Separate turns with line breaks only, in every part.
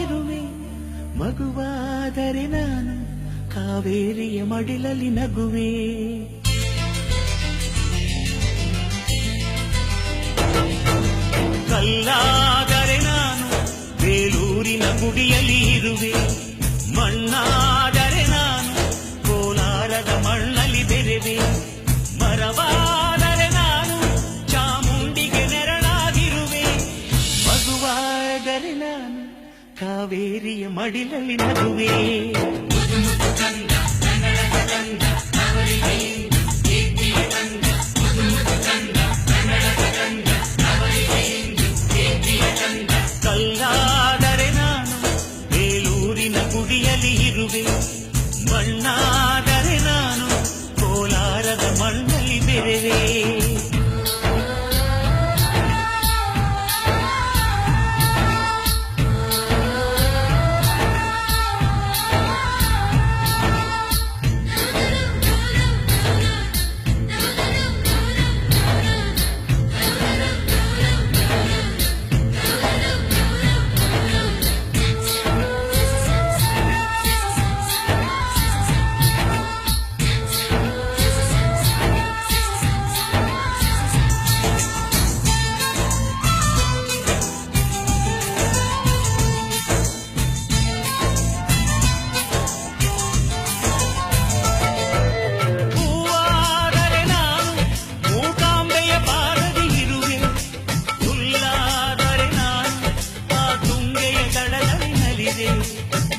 ಇರುವೆ ಮಗುವಾದರೆ ನಾನು ಕಾವೇರಿಯ ಮಡಿಲಲ್ಲಿ ನಗುವೆ. ಕಲ್ಲಾದರೆ ನಾನು ಬೇಲೂರಿನ ಗುಡಿಯಲ್ಲಿ ಇರುವೆ, ಮಣ್ಣಾದರೆ ನಾನು ಕೋಲಾರದ ಮಣ್ಣಲ್ಲಿ ಬೆರೆವೆ. ಮರವಾದರೆ ನಾನು ಚಾಮುಂಡಿಗೆ ನೆರಳಾಗಿರುವೆ, ಮಗುವಾದರೆ ನಾನು ಕಾವೇರಿಯ ಮಡಿಲಲ್ಲಿ ನಗುವೆ. ಕಲ್ಲಾದರೆ ನಾನು ಬೇಲೂರಿನ ಗುಡಿಯಲ್ಲಿ ಇರುವೆ, ಮಣ್ಣಾದರೆ ನಾನು ಕೋಲಾರದ ಮಣ್ಣಲ್ಲಿ ಬೆರೆವೆ.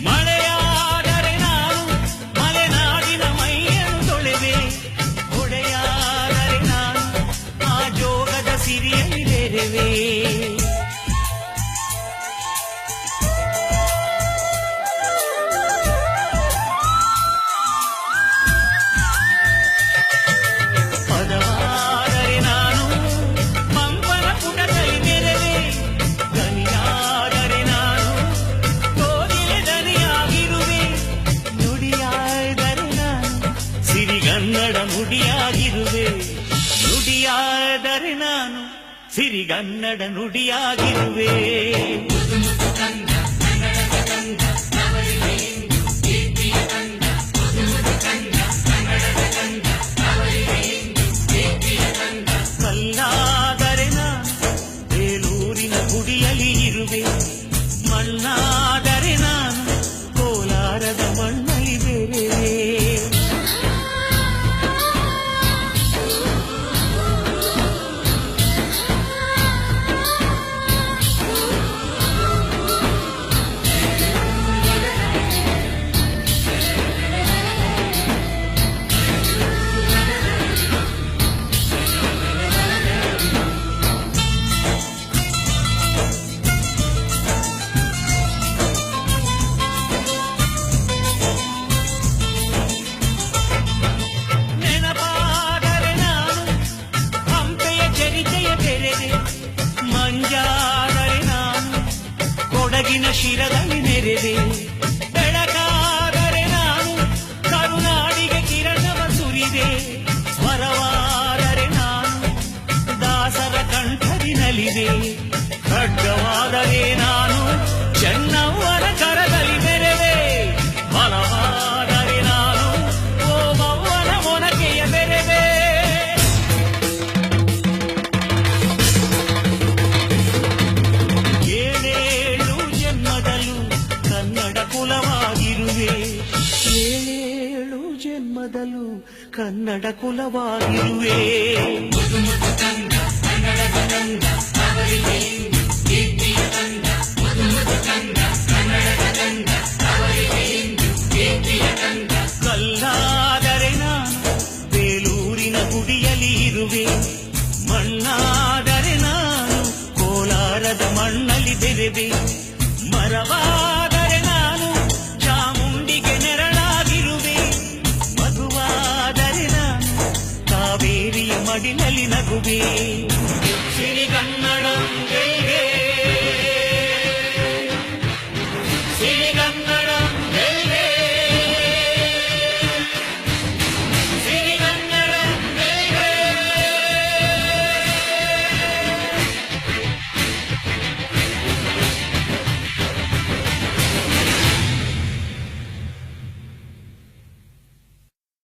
ಮಳೆಯಾದರೆ ನಾನು ಮಲೆನಾಡಿನ ಮೈಯನ್ನು ತೊಳೆವೆ, ಹೊಡೆಯಾದರೆ ನಾನು ಆ ಜೋಗದ ಸಿರಿಯಲ್ಲಿ ಬೆರೆವೆ. ಪದವಾದರೆ ನಾನು ಪಂಪನ ಪುಟದಲ್ಲಿ ಬೆರೆವೆ, ದನಿಯಾದರೆ ನಾನು ಕೋಗಿಲೆ ದನಿಯಾಗಿರುವೆ, ನುಡಿಯಾದರೆ ನಾನು ಸಿರಿಗನ್ನಡ ನುಡಿಯಾಗಿರುವೆ, ನುಡಿಯಾದರೆ ನಾನು ಸಿರಿಗನ್ನಡ ನುಡಿಯಾಗಿರುವೆ. ಕಲ್ಲಾದರೆ ನಾನು ಬೇಲೂರಿನ ಗುಡಿಯಲ್ಲಿ ಇರುವೆ, ಮಣ್ಣಾದರೆ ನಾನು ಕೋಲಾರದ ಮಣ್ಣಲ್ಲಿ ಬೆರೆವೆ. ಮಂಜಾದರೆ ನಾನು ಕೊಡಗಿನ ಶಿರದಲ್ಲಿ ನೆರೆದೆ, ಬೆಳಕಾದರೆ ನಾನು ಕರುನಾಡಿಗೆ ಕಿರಣವ ಸುರಿದೆ, ಸ್ವರವಾದರೆ ನಾನು ದಾಸರ ಕಂಠದಿ ನಲಿದೆ, ಖಡ್ಗವಾದರೆ ನಾನು ಚೆನ್ನವ್ವನ ಕರದಲ್ಲಿ ಬೆರೆವೆ, ಬಲವಾದರೆ ನಾನು ಓಬವ್ವನ ಮೊನಕೆಯ ಬೆರೆವೆ. ಏಳೇಳು ಜನ್ಮದಲ್ಲೂ ಕನ್ನಡ ಕುಲವಾಗಿರುವೆ, ಏಳೇಳು ಜನ್ಮದಲ್ಲೂ ಕನ್ನಡ ಕುಲವಾಗಿರುವೆ. ಕಲ್ಲಾದರೆ ನಾನು ಬೇಲೂರಿನ ಗುಡಿಯಲ್ಲಿ ಇರುವೆ, ಮಣ್ಣಾದರೆ ನಾನು ಕೋಲಾರದ ಮಣ್ಣಲ್ಲಿ ಬೆರೆವೆ, ಮರವಾದರೆ ನಾನು ಚಾಮುಂಡಿಗೆ ನೆರಳಾಗಿರುವೆ, ಮಗುವಾದರೆ ನಾನು ಕಾವೇರಿಯ ಮಡಿಲಲ್ಲಿ ನಗುವೆ.